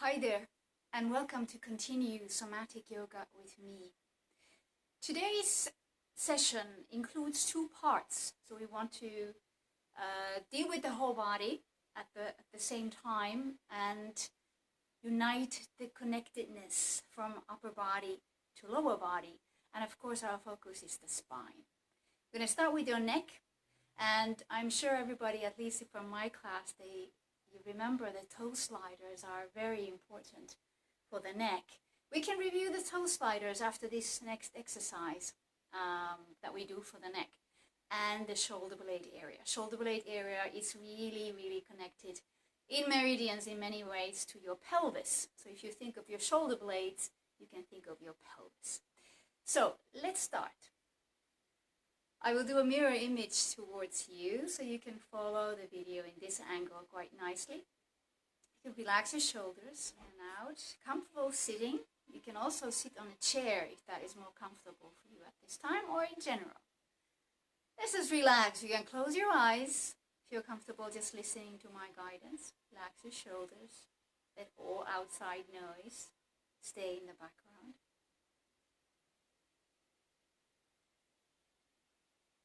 Hi there, and welcome to continue Somatic Yoga with me. Today's session includes two parts, so we want to deal with the whole body at the same time and unite the connectedness from upper body to lower body, and of course our focus is the spine. We're going to start with your neck, and I'm sure everybody, at least from my class, you remember the toe sliders are very important for the neck. We can review the toe sliders after this next exercise that we do for the neck, and the shoulder blade area. Shoulder blade area is really connected in meridians in many ways to your pelvis. So if you think of your shoulder blades, you can think of your pelvis. So let's start. I will do a mirror image towards you so you can follow the video in this angle quite nicely. You can relax your shoulders in and out. Comfortable sitting. You can also sit on a chair if that is more comfortable for you at this time, or in general. Let's just relax. You can close your eyes if you're comfortable just listening to my guidance. Relax your shoulders. Let all outside noise stay in the background.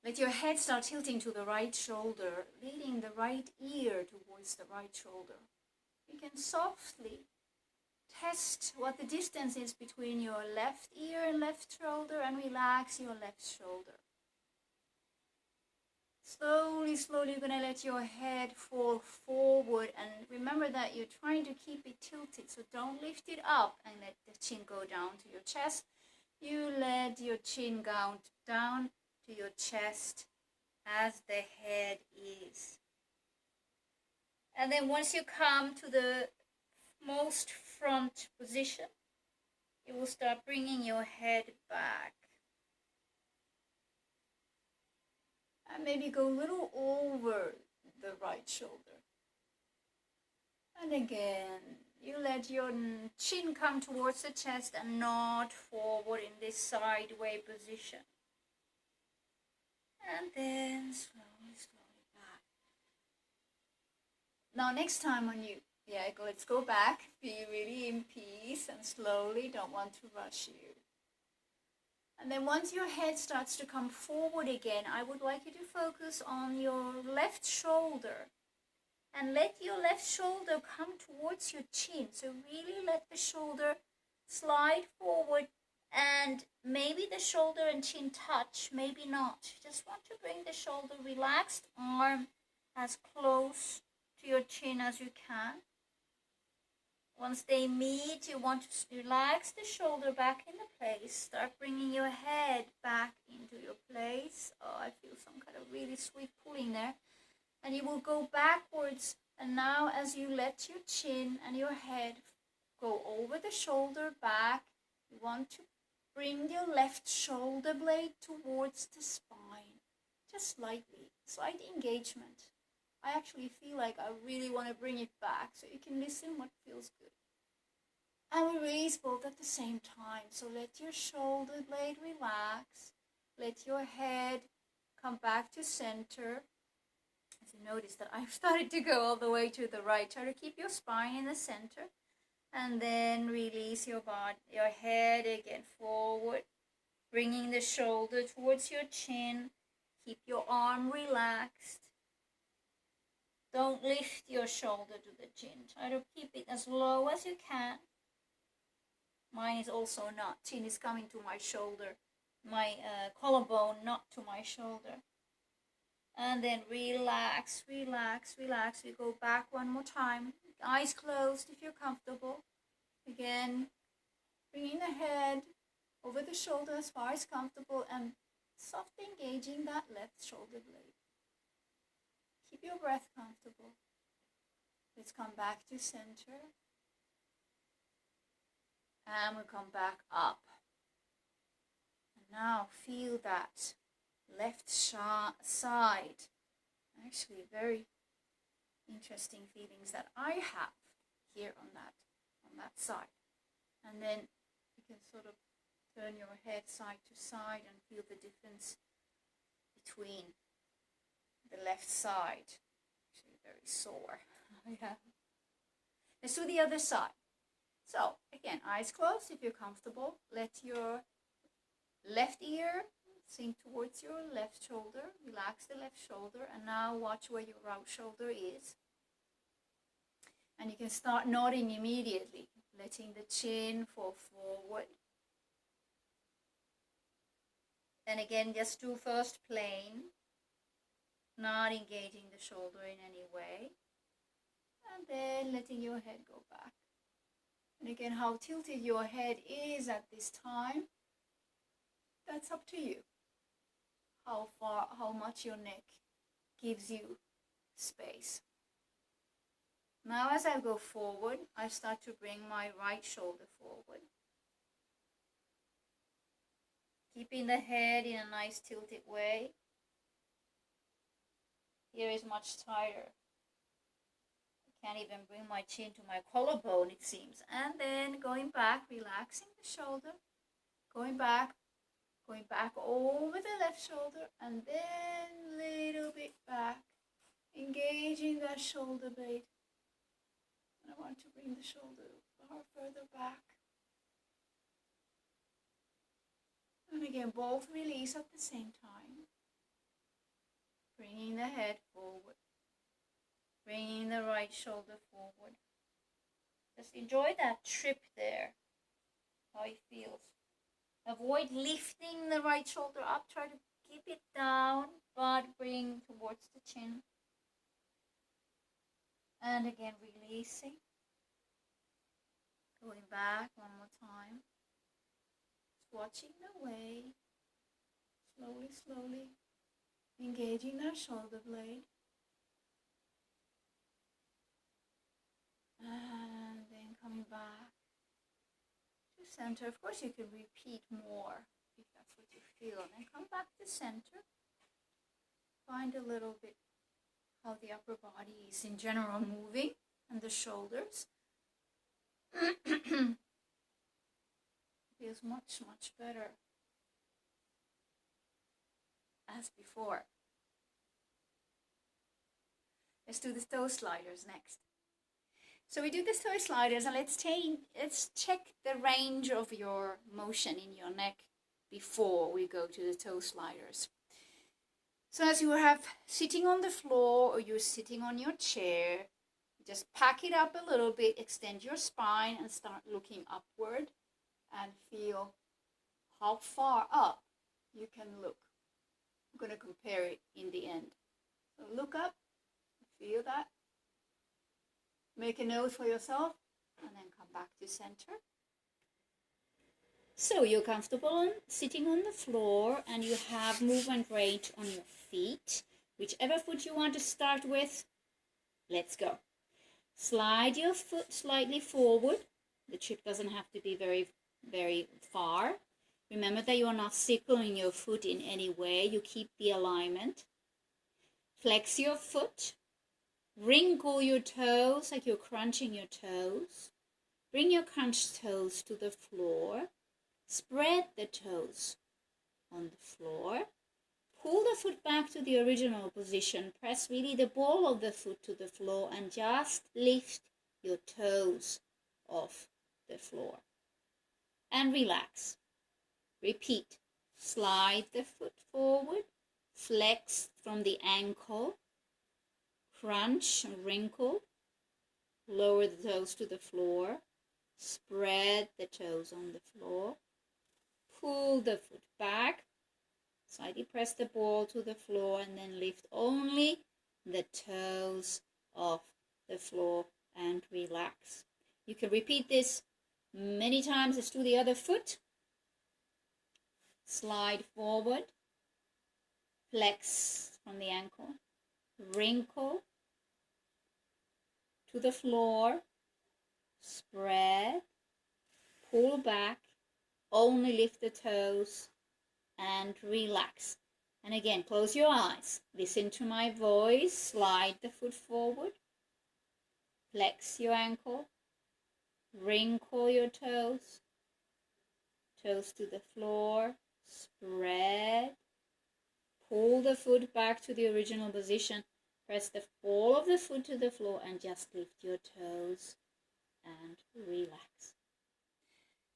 Let your head start tilting to the right shoulder, leading the right ear towards the right shoulder. You can softly test what the distance is between your left ear and left shoulder, and relax your left shoulder. Slowly you're going to let your head fall forward, and remember that you're trying to keep it tilted, so don't lift it up and let the chin go down to your chest. You let your chin go down to your chest as the head is. And then once you come to the most front position, you will start bringing your head back. And maybe go a little over the right shoulder. And again, you let your chin come towards the chest and nod forward in this sideway position. And then slowly back. Now next time when let's go back. Be really in peace and slowly, don't want to rush you. And then once your head starts to come forward again, I would like you to focus on your left shoulder. And let your left shoulder come towards your chin. So really let the shoulder slide forward. And maybe the shoulder and chin touch, maybe not. You just want to bring the shoulder relaxed, arm as close to your chin as you can. Once they meet, you want to relax the shoulder back into place. Start bringing your head back into your place. Oh, I feel some kind of really sweet pulling there. And you will go backwards. And now as you let your chin and your head go over the shoulder back, you want to bring your left shoulder blade towards the spine, just slightly, slight engagement. I actually feel like I really want to bring it back, so you can listen what feels good. And we release both at the same time, so let your shoulder blade relax, let your head come back to center. As you notice that I've started to go all the way to the right, try to keep your spine in the center. And then release your body, your head again forward, bringing the shoulder towards your chin. Keep your arm relaxed. Don't lift your shoulder to the chin. Try to keep it as low as you can. Mine is also not. Chin is coming to my shoulder. My collarbone not to my shoulder. And then relax. We go back one more time. Eyes closed if you're comfortable. Again, bringing the head over the shoulder as far as comfortable and softly engaging that left shoulder blade. Keep your breath comfortable. Let's come back to center. And we'll come back up. And now feel that left side. Actually, very interesting feelings that I have here on that side. And then you can sort of turn your head side to side and feel the difference between the left side. Actually very sore. Yeah. Let's do the other side. So again, eyes closed if you're comfortable. Let your left ear sink towards your left shoulder. Relax the left shoulder, and now watch where your right shoulder is. And you can start nodding immediately, letting the chin fall forward. And again, just do first plain, not engaging the shoulder in any way. And then letting your head go back. And again, how tilted your head is at this time, that's up to you. How much your neck gives you space. Now as I go forward, I start to bring my right shoulder forward. Keeping the head in a nice tilted way. Here is much tighter. I can't even bring my chin to my collarbone, it seems. And then going back, relaxing the shoulder. Going back over the left shoulder, and then little bit back. Engaging that shoulder blade. And I want to bring the shoulder far further back. And again, both release at the same time. Bringing the head forward. Bringing the right shoulder forward. Just enjoy that trip there. How it feels. Avoid lifting the right shoulder up. Try to keep it down, but bring towards the chin. And again, releasing. Going back one more time. Just watching the way. Slowly, slowly. Engaging that shoulder blade. And then coming back to center. Of course, you can repeat more if that's what you feel. And then come back to center. Find a little bit how the upper body is in general moving, and the shoulders. Feels much, much better as before. Let's do the toe sliders next. So we do the toe sliders, and let's check the range of your motion in your neck before we go to the toe sliders. So as you have sitting on the floor or you're sitting on your chair, just pack it up a little bit, extend your spine and start looking upward and feel how far up you can look. I'm going to compare it in the end. So look up, feel that. Make a note for yourself and then come back to center. So you're comfortable sitting on the floor and you have movement range on your feet. Whichever foot you want to start with, let's go. Slide your foot slightly forward. The trip doesn't have to be very, very far. Remember that you are not circling your foot in any way. You keep the alignment. Flex your foot. Wrinkle your toes like you're crunching your toes. Bring your crunched toes to the floor. Spread the toes on the floor. Pull the foot back to the original position. Press really the ball of the foot to the floor and just lift your toes off the floor. And relax. Repeat. Slide the foot forward. Flex from the ankle. Crunch and wrinkle. Lower the toes to the floor. Spread the toes on the floor. Pull the foot back. Slightly press the ball to the floor and then lift only the toes off the floor and relax. You can repeat this many times. Let's do the other foot. Slide forward. Flex from the ankle. Wrinkle to the floor. Spread. Pull back. Only lift the toes and relax. And again, close your eyes. Listen to my voice. Slide the foot forward. Flex your ankle. Wrinkle your toes. Toes to the floor. Spread. Pull the foot back to the original position. Press the ball of the foot to the floor and just lift your toes and relax.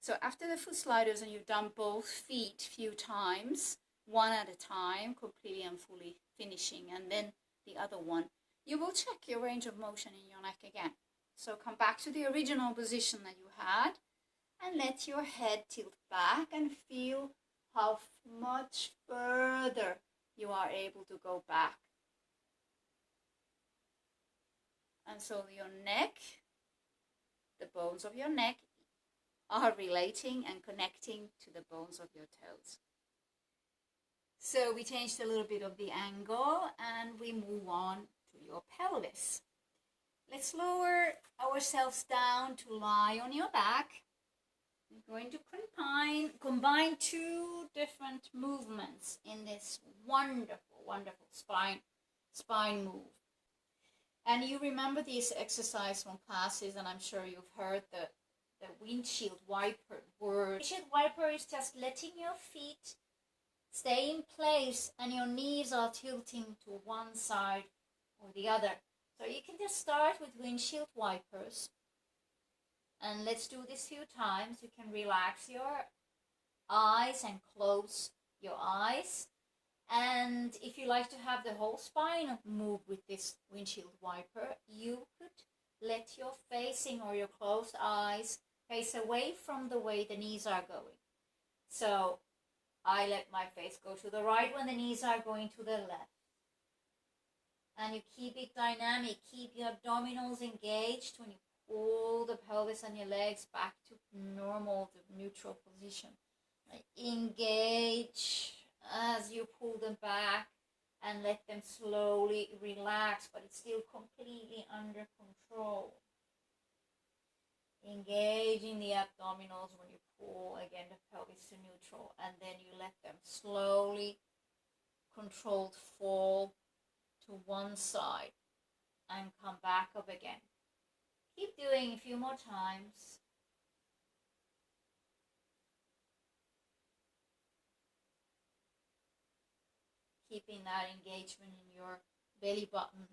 So after the foot sliders and you've done both feet a few times, one at a time, completely and fully finishing, and then the other one, you will check your range of motion in your neck again. So come back to the original position that you had and let your head tilt back and feel how much further you are able to go back. And so your neck, the bones of your neck are relating and connecting to the bones of your toes. So we changed a little bit of the angle and we move on to your pelvis. Let's lower ourselves down to lie on your back. We're going to combine two different movements in this wonderful, wonderful spine move. And you remember this exercise from classes, and I'm sure you've heard the windshield wiper word. Windshield wiper is just letting your feet stay in place and your knees are tilting to one side or the other. So you can just start with windshield wipers. And let's do this a few times. You can relax your eyes and close your eyes. And if you like to have the whole spine move with this windshield wiper, you could let your facing or your closed eyes face away from the way the knees are going. So I let my face go to the right when the knees are going to the left. And you keep it dynamic, keep your abdominals engaged when you pull the pelvis and your legs back to normal, the neutral position. Engage as you pull them back and let them slowly relax, but it's still completely under control. Engage in the abdominals when you pull again the pelvis to neutral, and then you let them slowly, controlled fall to one side and come back up again. Keep doing a few more times. Keeping that engagement in your belly button,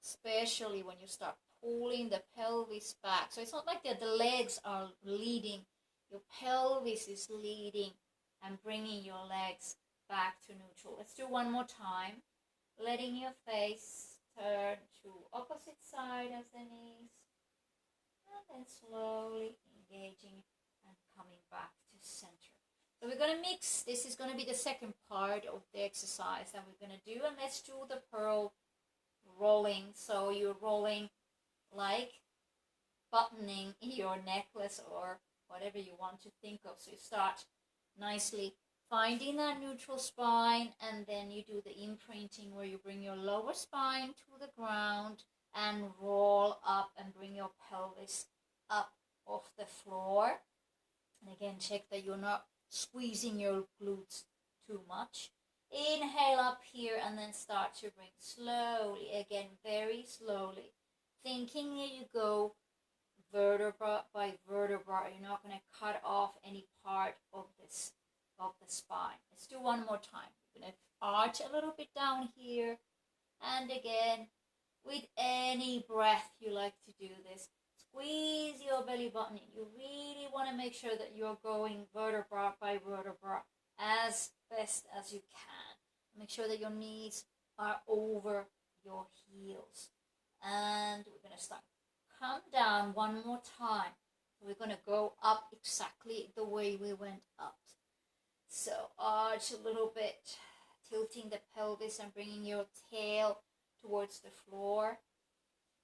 especially when you start pulling the pelvis back. So it's not like the legs are leading, your pelvis is leading and bringing your legs back to neutral. Let's do one more time, letting your face turn to opposite side as the knees, and then slowly engaging and coming back to center. So we're going to mix, this is going to be the second part of the exercise that we're going to do, and let's do the pearl rolling. So you're rolling like buttoning your necklace or whatever you want to think of. So you start nicely finding that neutral spine, and then you do the imprinting where you bring your lower spine to the ground and roll up and bring your pelvis up off the floor. And again, check that you're not squeezing your glutes too much. Inhale up here and then start to bring slowly, again very slowly, thinking that you go vertebra by vertebra. You're not going to cut off any part of this of the spine. Let's do one more time. You're going to arch a little bit down here, and again with any breath you like to do this, squeeze your belly button in. You really want to make sure that you're going vertebra by vertebra as best as you can. Make sure that your knees are over your heels. And we're going to start. Come down one more time. We're going to go up exactly the way we went up. So arch a little bit, tilting the pelvis and bringing your tail towards the floor.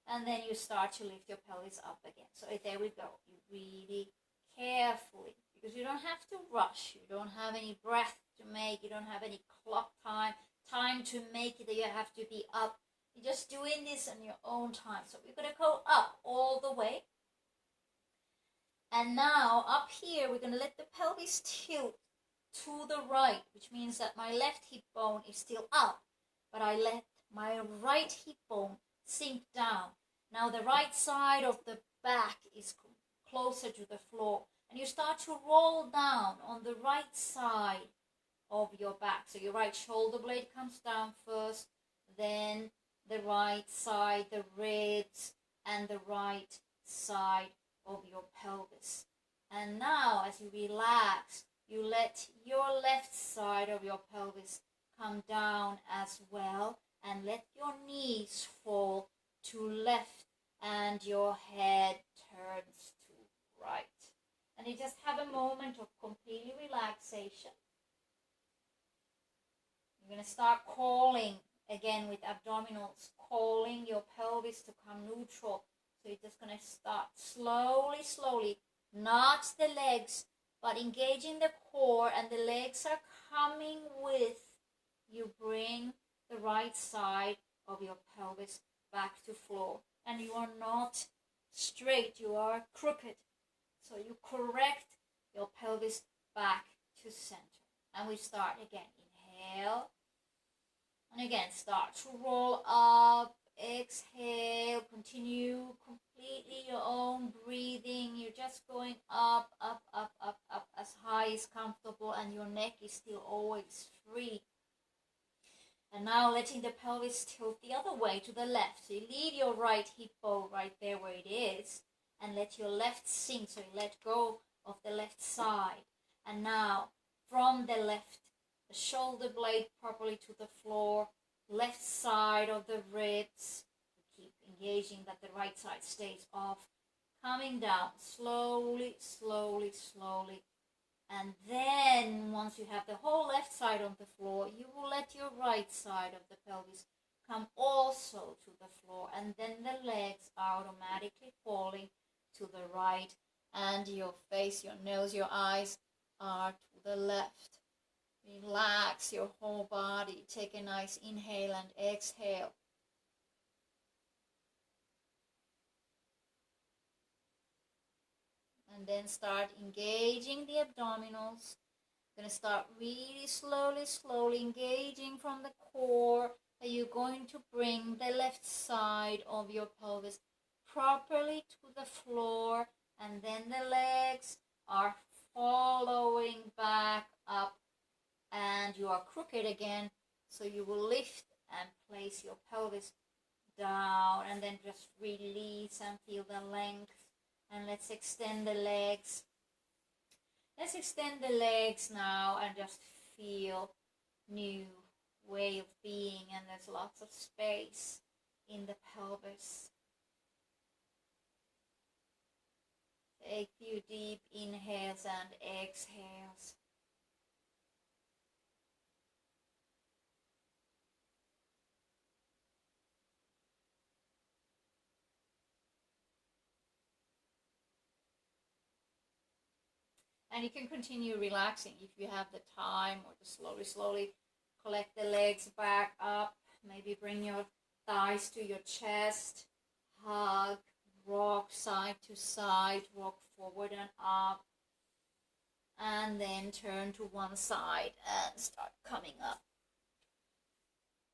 And then you start to lift your pelvis up again. So there we go. You really carefully, because you don't have to rush. You don't have any breath to make. You don't have any clock time to make it that you have to be up. You're just doing this on your own time. So we're going to go up all the way. And now up here, we're going to let the pelvis tilt to the right, which means that my left hip bone is still up, but I let my right hip bone sink down. Now the right side of the back is closer to the floor, and you start to roll down on the right side of your back. So your right shoulder blade comes down first, then the right side, the ribs, and the right side of your pelvis. And now as you relax, you let your left side of your pelvis come down as well, and let your knees fall to left and your head turns to right. And you just have a moment of complete relaxation. You're going to start calling again with abdominals, calling your pelvis to come neutral. So you're just going to start slowly, not the legs, but engaging the core, and the legs are coming with. You bring the right side of your pelvis back to floor, and you are not straight, you are crooked. So you correct your pelvis back to center. And we start again. Inhale. And again, start to roll up. Exhale. Continue completely your own breathing. You're just going up as high as comfortable, and your neck is still always free. And now letting the pelvis tilt the other way to the left. So you leave your right hip bone right there where it is, and let your left sink. So you let go of the left side. And now from the left, the shoulder blade properly to the floor, left side of the ribs. Keep engaging that the right side stays off. Coming down slowly. And then once you have the whole left side on the floor, you will let your right side of the pelvis come also to the floor. And then the legs are automatically falling to the right. And your face, your nose, your eyes are to the left. Relax your whole body. Take a nice inhale and exhale. And then start engaging the abdominals. Going to start really slowly engaging from the core. And you're going to bring the left side of your pelvis properly to the floor. And then the legs are following back up. And you are crooked again. So you will lift and place your pelvis down. And then just release and feel the length. And let's extend the legs. Let's extend the legs now and just feel new way of being. And there's lots of space in the pelvis. Take a few deep inhales and exhales. And you can continue relaxing if you have the time, or just slowly collect the legs back up. Maybe bring your thighs to your chest. Hug, rock side to side, rock forward and up. And then turn to one side and start coming up.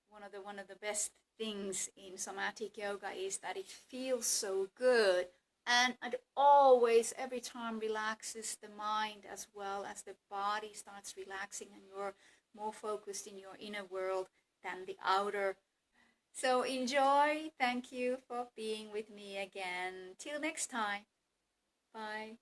One of the best things in somatic yoga is that it feels so good. And it always, every time, relaxes the mind as well as the body starts relaxing, and you're more focused in your inner world than the outer. So enjoy. Thank you for being with me again. Till next time. Bye.